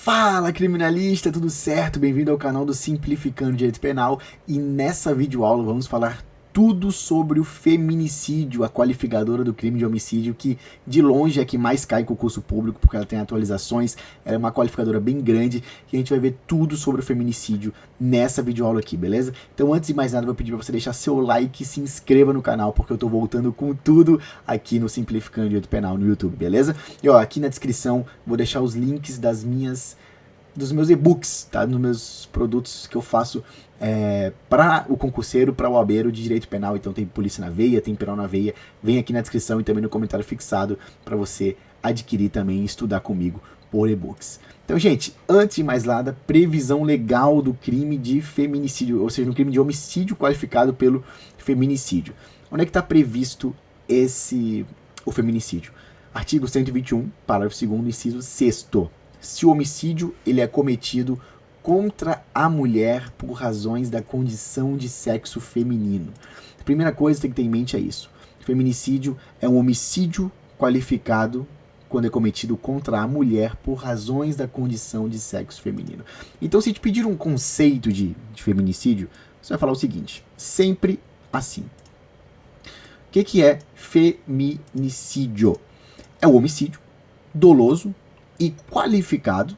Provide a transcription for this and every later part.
Fala, criminalista, tudo certo? Bem-vindo ao canal do Simplificando Direito Penal e nessa videoaula vamos falar tudo sobre o feminicídio, a qualificadora do crime de homicídio que de longe é a que mais cai em concurso público porque ela tem atualizações, ela é uma qualificadora bem grande e a gente vai ver tudo sobre o feminicídio nessa videoaula aqui, beleza? Então antes de mais nada eu vou pedir para você deixar seu like e se inscreva no canal porque eu tô voltando com tudo aqui no Simplificando Direito Penal no YouTube, beleza? E ó, aqui na descrição vou deixar os links dos meus e-books, tá? Dos meus produtos que eu faço para o concurseiro, para o OABeiro de Direito Penal. Então tem Polícia na Veia, tem Penal na Veia. Vem aqui na descrição e também no comentário fixado para você adquirir também e estudar comigo por e-books. Então, gente, antes de mais nada, previsão legal do crime de feminicídio, ou seja, no crime de homicídio qualificado pelo feminicídio. Onde é que está previsto o feminicídio? Artigo 121, parágrafo 2º, inciso 6º. Se o homicídio ele é cometido contra a mulher por razões da condição de sexo feminino. A primeira coisa que tem que ter em mente é isso. Feminicídio é um homicídio qualificado quando é cometido contra a mulher por razões da condição de sexo feminino. Então, se te pedir um conceito de feminicídio, você vai falar o seguinte, sempre assim. O que é feminicídio? É o homicídio doloso e qualificado,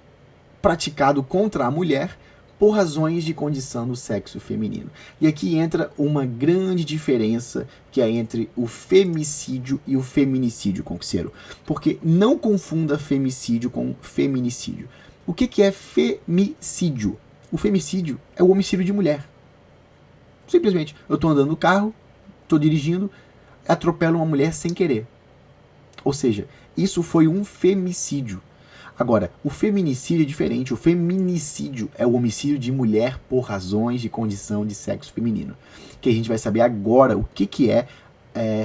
praticado contra a mulher por razões de condição do sexo feminino. E aqui entra uma grande diferença que é entre o femicídio e o feminicídio, concurseiro. Porque não confunda femicídio com feminicídio. O que é femicídio? O femicídio é o homicídio de mulher. Simplesmente, eu estou andando no carro, estou dirigindo, atropelo uma mulher sem querer. Ou seja, isso foi um femicídio. Agora, o feminicídio é diferente. O feminicídio é o homicídio de mulher por razões de condição de sexo feminino. Que a gente vai saber agora o que é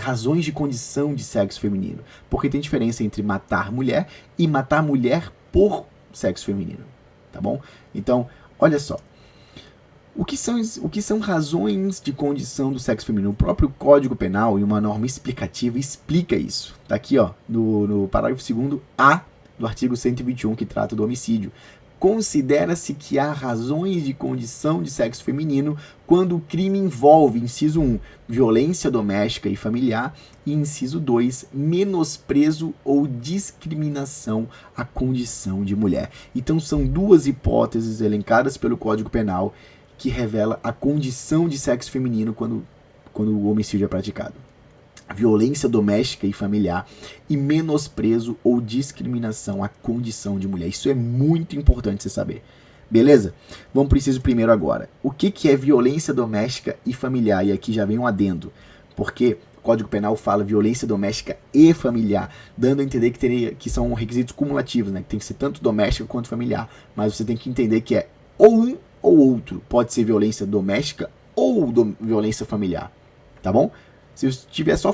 razões de condição de sexo feminino. Porque tem diferença entre matar mulher e matar mulher por sexo feminino. Tá bom? Então, olha só. O que são razões de condição do sexo feminino? O próprio Código Penal, em uma norma explicativa, explica isso. Tá aqui, ó, no parágrafo 2º A do artigo 121, que trata do homicídio. Considera-se que há razões de condição de sexo feminino quando o crime envolve, inciso 1, violência doméstica e familiar, e inciso 2, menosprezo ou discriminação à condição de mulher. Então são duas hipóteses elencadas pelo Código Penal que revela a condição de sexo feminino quando o homicídio é praticado. Violência doméstica e familiar e menosprezo ou discriminação à condição de mulher. Isso é muito importante você saber. Beleza? Vamos para o inciso primeiro agora. O que é violência doméstica e familiar? E aqui já vem um adendo, porque o Código Penal fala violência doméstica e familiar, dando a entender que são requisitos cumulativos, né? Que tem que ser tanto doméstica quanto familiar. Mas você tem que entender que é ou um ou outro. Pode ser violência doméstica ou violência familiar. Tá bom? Se tiver só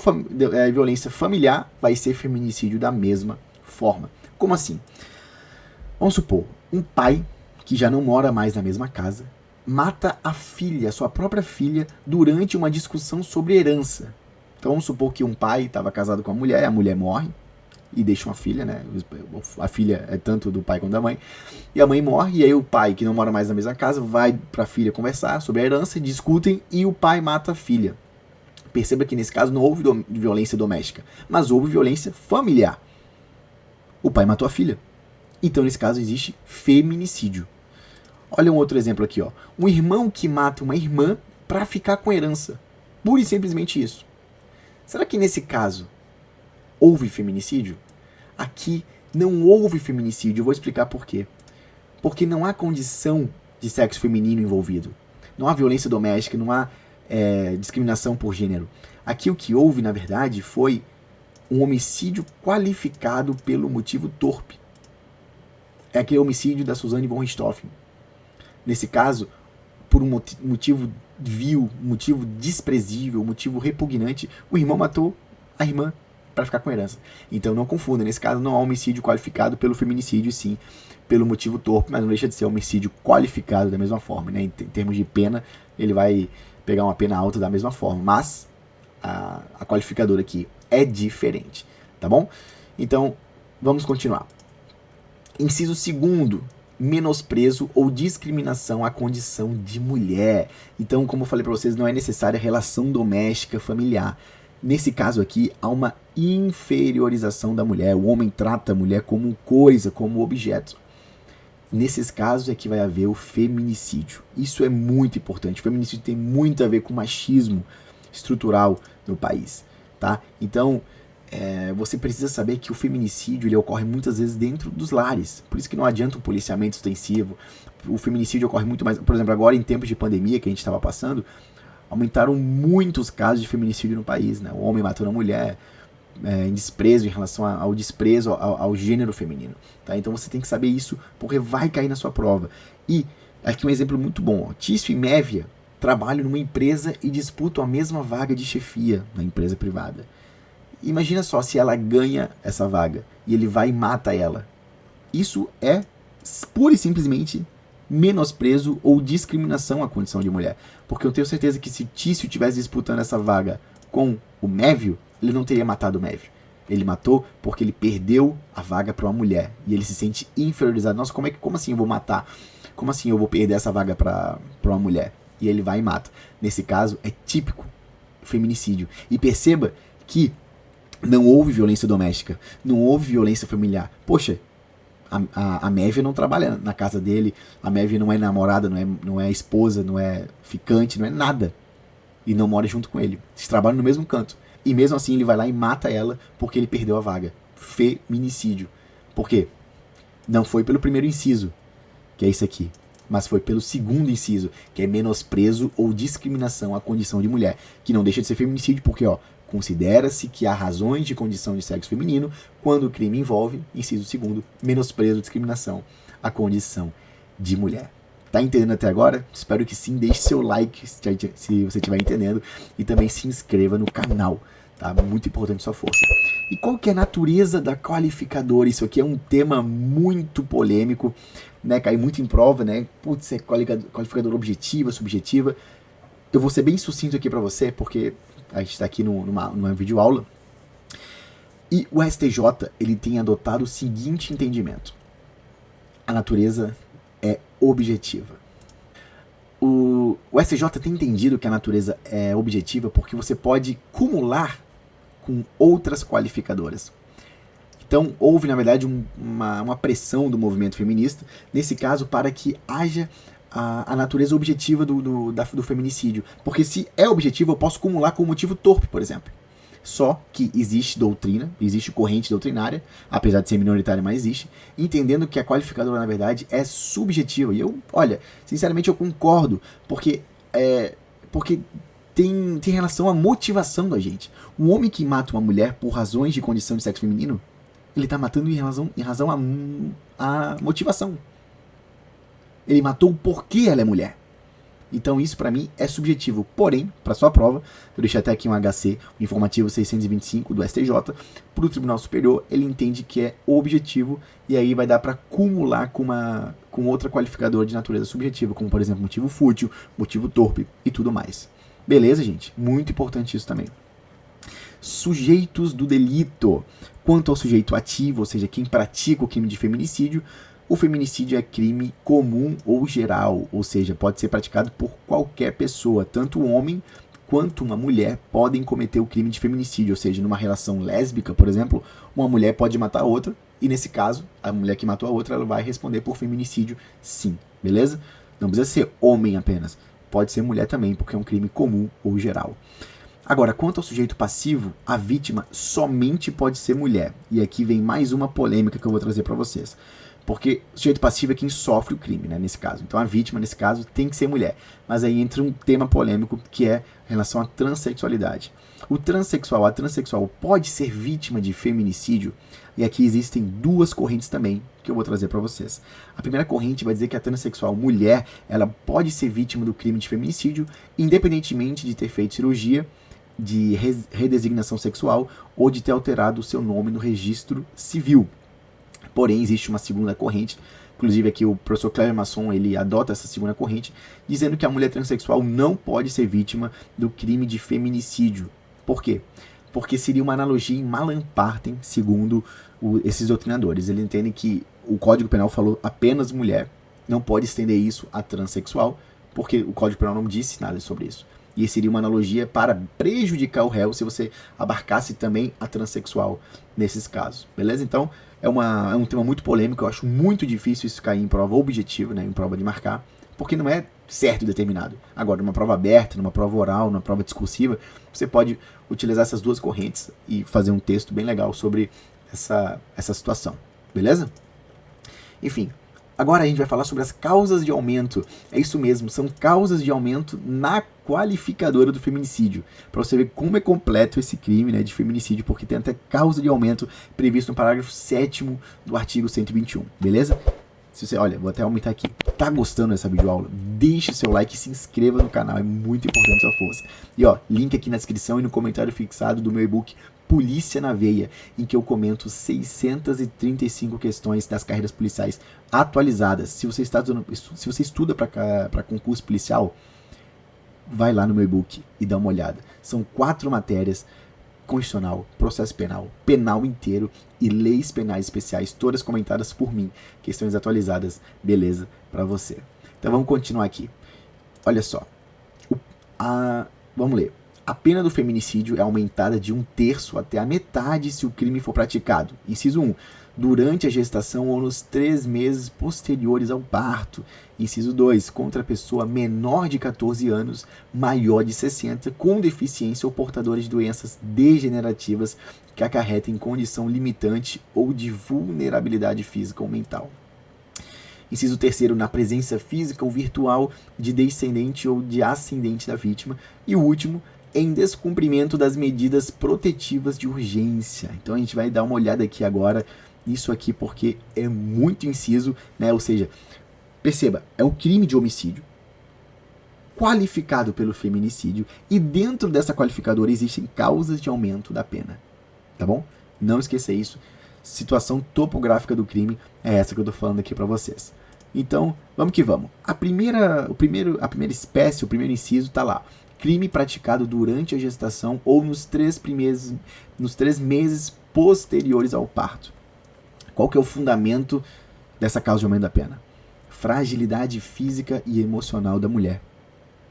violência familiar, vai ser feminicídio da mesma forma. Como assim? Vamos supor, um pai que já não mora mais na mesma casa, mata a filha, sua própria filha, durante uma discussão sobre herança. Então vamos supor que um pai estava casado com a mulher morre e deixa uma filha, né? A filha é tanto do pai quanto da mãe. E a mãe morre, e aí o pai, que não mora mais na mesma casa, vai para a filha conversar sobre a herança, discutem e o pai mata a filha. Perceba que nesse caso não houve violência doméstica, mas houve violência familiar. O pai matou a filha. Então, nesse caso, existe feminicídio. Olha um outro exemplo aqui, ó. Um irmão que mata uma irmã para ficar com herança. Pura e simplesmente isso. Será que nesse caso houve feminicídio? Aqui não houve feminicídio. Eu vou explicar por quê. Porque não há condição de sexo feminino envolvido. Não há violência doméstica, não há discriminação por gênero. Aqui o que houve, na verdade, foi um homicídio qualificado pelo motivo torpe. É aquele homicídio da Suzane von Richthofen. Nesse caso, por um motivo vil, motivo desprezível, motivo repugnante, o irmão matou a irmã para ficar com herança. Então não confunda, nesse caso não há homicídio qualificado pelo feminicídio, sim, pelo motivo torpe, mas não deixa de ser homicídio qualificado da mesma forma, né? Em termos de pena, ele vai pegar uma pena alta da mesma forma, mas a qualificadora aqui é diferente, tá bom? Então, vamos continuar. Inciso 2º menosprezo ou discriminação à condição de mulher. Então, como eu falei para vocês, não é necessária relação doméstica familiar. Nesse caso aqui, há uma inferiorização da mulher. O homem trata a mulher como coisa, como objeto. Nesses casos é que vai haver o feminicídio. Isso é muito importante. O feminicídio tem muito a ver com machismo estrutural no país, tá? Então, você precisa saber que o feminicídio ele ocorre muitas vezes dentro dos lares. Por isso que não adianta um policiamento extensivo. O feminicídio ocorre muito mais. Por exemplo, agora em tempos de pandemia que a gente estava passando, aumentaram muitos casos de feminicídio no país, né? O homem matando a mulher, em desprezo em relação ao desprezo ao gênero feminino, tá? Então você tem que saber isso porque vai cair na sua prova. E aqui um exemplo muito bom, Tício e Mévia trabalham numa empresa e disputam a mesma vaga de chefia na empresa privada. Imagina só se ela ganha essa vaga e ele vai e mata ela. Isso é pura e simplesmente menosprezo ou discriminação à condição de mulher. Porque eu tenho certeza que se Tício estivesse disputando essa vaga com o Mévio, ele não teria matado o Mévio. Ele matou porque ele perdeu a vaga para uma mulher. E ele se sente inferiorizado. Nossa, como assim eu vou matar? Como assim eu vou perder essa vaga para uma mulher? E ele vai e mata. Nesse caso, é típico feminicídio. E perceba que não houve violência doméstica. Não houve violência familiar. Poxa, a Mévia não trabalha na casa dele. A Mévia não é namorada, não é esposa, não é ficante, não é nada. E não mora junto com ele. Eles trabalham no mesmo canto. E mesmo assim ele vai lá e mata ela porque ele perdeu a vaga. Feminicídio. Por quê? Não foi pelo primeiro inciso, que é isso aqui, mas foi pelo segundo inciso, que é menosprezo ou discriminação à condição de mulher, que não deixa de ser feminicídio porque, considera-se que há razões de condição de sexo feminino quando o crime envolve, inciso segundo, menosprezo ou discriminação à condição de mulher. Tá entendendo até agora? Espero que sim. Deixe seu like se você estiver entendendo e também se inscreva no canal, tá? Muito importante sua força. E qual que é a natureza da qualificadora? Isso aqui é um tema muito polêmico, né? Cai muito em prova, né? Putz, é qualificadora objetiva, subjetiva. Eu vou ser bem sucinto aqui para você, porque a gente está aqui numa videoaula. E o STJ, ele tem adotado o seguinte entendimento. A natureza é objetiva. O STJ tem entendido que a natureza é objetiva porque você pode cumular com outras qualificadoras. Então, houve, na verdade, uma pressão do movimento feminista, nesse caso, para que haja a natureza objetiva do feminicídio. Porque se é objetivo, eu posso cumular com um motivo torpe, por exemplo. Só que existe doutrina, existe corrente doutrinária, apesar de ser minoritária, mas existe, entendendo que a qualificadora, na verdade, é subjetiva. E sinceramente, eu concordo, porque tem relação à motivação da gente. Um homem que mata uma mulher por razões de condição de sexo feminino, ele está matando em razão à motivação. Ele matou porque ela é mulher. Então isso para mim é subjetivo, porém, para sua prova, eu deixei até aqui um HC, o informativo 625 do STJ, para o Tribunal Superior, ele entende que é objetivo e aí vai dar para acumular com outra qualificadora de natureza subjetiva, como por exemplo motivo fútil, motivo torpe e tudo mais. Beleza, gente? Muito importante isso também. Sujeitos do delito. Quanto ao sujeito ativo, ou seja, quem pratica o crime de feminicídio, o feminicídio é crime comum ou geral, ou seja, pode ser praticado por qualquer pessoa, tanto um homem quanto uma mulher podem cometer o crime de feminicídio, ou seja, numa relação lésbica, por exemplo, uma mulher pode matar a outra, e nesse caso, a mulher que matou a outra, ela vai responder por feminicídio sim, beleza? Não precisa ser homem apenas, pode ser mulher também, porque é um crime comum ou geral. Agora, quanto ao sujeito passivo, a vítima somente pode ser mulher, e aqui vem mais uma polêmica que eu vou trazer para vocês. Porque o sujeito passivo é quem sofre o crime, né, nesse caso. Então a vítima, nesse caso, tem que ser mulher. Mas aí entra um tema polêmico que é em relação à transexualidade. A transexual pode ser vítima de feminicídio? E aqui existem duas correntes também que eu vou trazer para vocês. A primeira corrente vai dizer que a transexual mulher, ela pode ser vítima do crime de feminicídio, independentemente de ter feito cirurgia, de redesignação sexual ou de ter alterado o seu nome no registro civil. Porém, existe uma segunda corrente, inclusive aqui o professor Cléber Masson, ele adota essa segunda corrente, dizendo que a mulher transexual não pode ser vítima do crime de feminicídio. Por quê? Porque seria uma analogia em Malan Partem, segundo esses doutrinadores. Eles entendem que o Código Penal falou apenas mulher, não pode estender isso a transexual, porque o Código Penal não disse nada sobre isso. E seria uma analogia para prejudicar o réu se você abarcasse também a transexual nesses casos, beleza? Então, é um tema muito polêmico, eu acho muito difícil isso cair em prova objetiva, né, em prova de marcar, porque não é certo e determinado. Agora, numa prova aberta, numa prova oral, numa prova discursiva, você pode utilizar essas duas correntes e fazer um texto bem legal sobre essa situação, beleza? Enfim, agora a gente vai falar sobre as causas de aumento. É isso mesmo, são causas de aumento na qualificadora do feminicídio. Para você ver como é completo esse crime, né, de feminicídio, porque tem até causa de aumento previsto no parágrafo 7º do artigo 121, beleza? Se você, olha, vou até aumentar aqui. Tá gostando dessa videoaula? Deixe seu like e se inscreva no canal, é muito importante sua força. E ó, link aqui na descrição e no comentário fixado do meu e-book Polícia na Veia, em que eu comento 635 questões das carreiras policiais atualizadas. Se você estuda para concurso policial, vai lá no meu e-book e dá uma olhada. São 4 matérias: constitucional, processo penal, penal inteiro e leis penais especiais, todas comentadas por mim. Questões atualizadas, beleza, para você. Então vamos continuar aqui. Olha só. Vamos ler. A pena do feminicídio é aumentada de 1/3 até a metade se o crime for praticado. Inciso 1. Durante a gestação ou nos 3 meses posteriores ao parto. Inciso 2. Contra a pessoa menor de 14 anos, maior de 60, com deficiência ou portadora de doenças degenerativas que acarretem condição limitante ou de vulnerabilidade física ou mental. Inciso 3º, na presença física ou virtual de descendente ou de ascendente da vítima. E o último, em descumprimento das medidas protetivas de urgência. Então a gente vai dar uma olhada aqui agora nisso aqui, porque é muito inciso, né? Ou seja, perceba, é um crime de homicídio qualificado pelo feminicídio e dentro dessa qualificadora existem causas de aumento da pena, tá bom? Não esqueça isso. Situação topográfica do crime é essa que eu tô falando aqui para vocês. Então, vamos que vamos. A primeira espécie, o primeiro inciso tá lá. Crime praticado durante a gestação ou nos 3 meses posteriores ao parto. Qual que é o fundamento dessa causa de aumento da pena? Fragilidade física e emocional da mulher.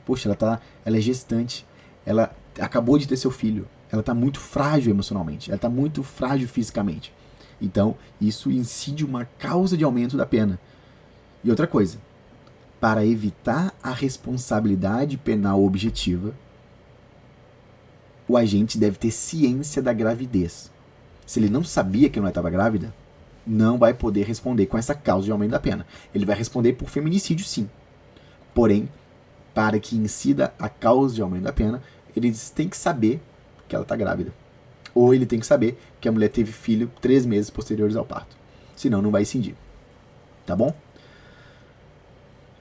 Poxa, ela é gestante, ela acabou de ter seu filho, ela está muito frágil emocionalmente, ela está muito frágil fisicamente. Então, isso incide uma causa de aumento da pena. E outra coisa, para evitar a responsabilidade penal objetiva, o agente deve ter ciência da gravidez. Se ele não sabia que a mulher estava grávida, não vai poder responder com essa causa de aumento da pena. Ele vai responder por feminicídio, sim. Porém, para que incida a causa de aumento da pena, eles têm que saber que ela está grávida. Ou ele tem que saber que a mulher teve filho 3 meses posteriores ao parto. Senão, não vai incidir. Tá bom?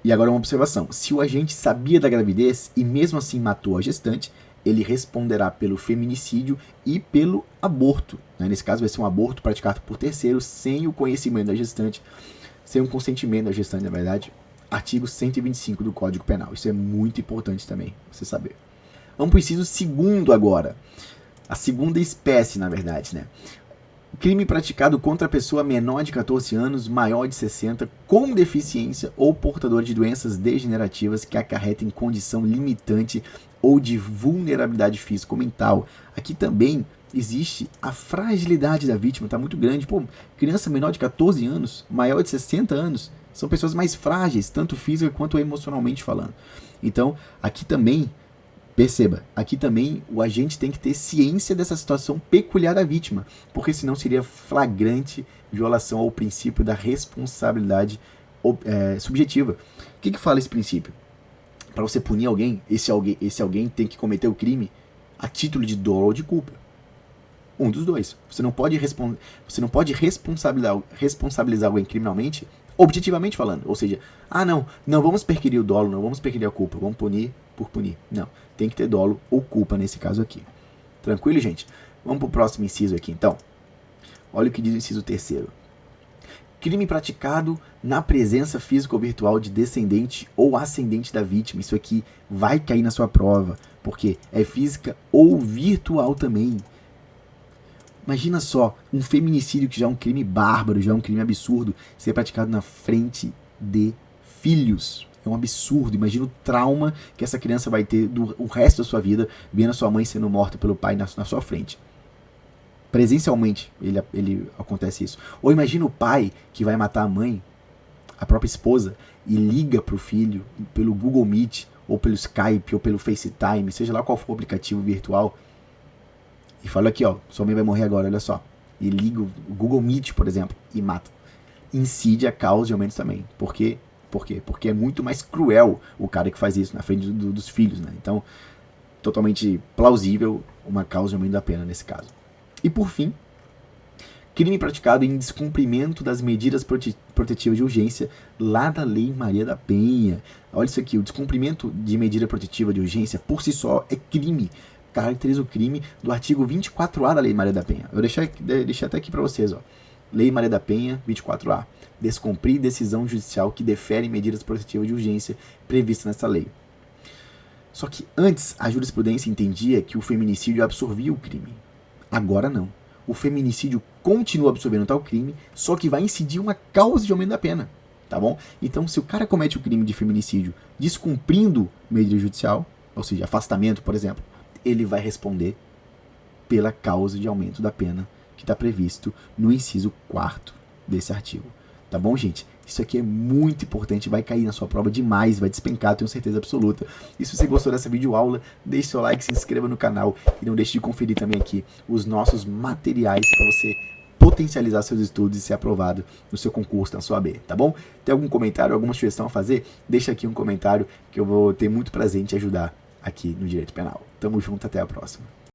E agora uma observação. Se o agente sabia da gravidez e mesmo assim matou a gestante, ele responderá pelo feminicídio e pelo aborto. Nesse caso vai ser um aborto praticado por terceiros sem o conhecimento da gestante, sem o consentimento da gestante, na verdade. Artigo 125 do Código Penal. Isso é muito importante também, você saber. Vamos para o inciso 2º agora. A segunda espécie, na verdade, né? Crime praticado contra a pessoa menor de 14 anos, maior de 60, com deficiência ou portador de doenças degenerativas que acarretem condição limitante ou de vulnerabilidade física ou mental. Aqui também existe a fragilidade da vítima, está muito grande. Pô, criança menor de 14 anos, maior de 60 anos, são pessoas mais frágeis, tanto física quanto emocionalmente falando. Então, aqui também, perceba, aqui também o agente tem que ter ciência dessa situação peculiar da vítima, porque senão seria flagrante violação ao princípio da responsabilidade subjetiva. O que fala esse princípio? Para você punir alguém, esse alguém tem que cometer o crime a título de dolo ou de culpa. Um dos dois. Você não pode responsabilizar alguém criminalmente, objetivamente falando. Ou seja, não vamos perquirir o dolo, não vamos perquirir a culpa, vamos punir por punir. Não, tem que ter dolo ou culpa nesse caso aqui. Tranquilo, gente? Vamos para o próximo inciso aqui, então. Olha o que diz o inciso 3º. Crime praticado na presença física ou virtual de descendente ou ascendente da vítima. Isso aqui vai cair na sua prova, porque é física ou virtual também. Imagina só, um feminicídio que já é um crime bárbaro, já é um crime absurdo, ser praticado na frente de filhos. É um absurdo. Imagina o trauma que essa criança vai ter o resto da sua vida, vendo a sua mãe sendo morta pelo pai na sua frente. Presencialmente, ele acontece isso. Ou imagina o pai que vai matar a mãe, a própria esposa, e liga pro filho pelo Google Meet, ou pelo Skype, ou pelo FaceTime, seja lá qual for o aplicativo virtual, e fala aqui, ó, sua mãe vai morrer agora, olha só. E liga o Google Meet, por exemplo, e mata. Incide a causa de aumento também. Por quê? Porque é muito mais cruel o cara que faz isso na frente dos filhos, né? Então, totalmente plausível uma causa de aumento da pena nesse caso. E por fim, crime praticado em descumprimento das medidas protetivas de urgência lá da Lei Maria da Penha. Olha isso aqui, o descumprimento de medida protetiva de urgência por si só é crime. Caracteriza o crime do artigo 24A da Lei Maria da Penha. Eu deixei até aqui para vocês, ó. Lei Maria da Penha, 24A. Descumprir decisão judicial que defere medidas protetivas de urgência previstas nessa lei. Só que antes, a jurisprudência entendia que o feminicídio absorvia o crime. Agora não. O feminicídio continua absorvendo tal crime, só que vai incidir uma causa de aumento da pena. Tá bom? Então, se o cara comete o crime de feminicídio descumprindo medida judicial, ou seja, afastamento, por exemplo, ele vai responder pela causa de aumento da pena que está previsto no inciso 4º desse artigo. Tá bom, gente? Isso aqui é muito importante, vai cair na sua prova demais, vai despencar, tenho certeza absoluta. E se você gostou dessa videoaula, deixe seu like, se inscreva no canal e não deixe de conferir também aqui os nossos materiais para você potencializar seus estudos e ser aprovado no seu concurso, na sua AB, tá bom? Tem algum comentário, alguma sugestão a fazer? Deixa aqui um comentário que eu vou ter muito prazer em te ajudar aqui no Direito Penal. Tamo junto, até a próxima.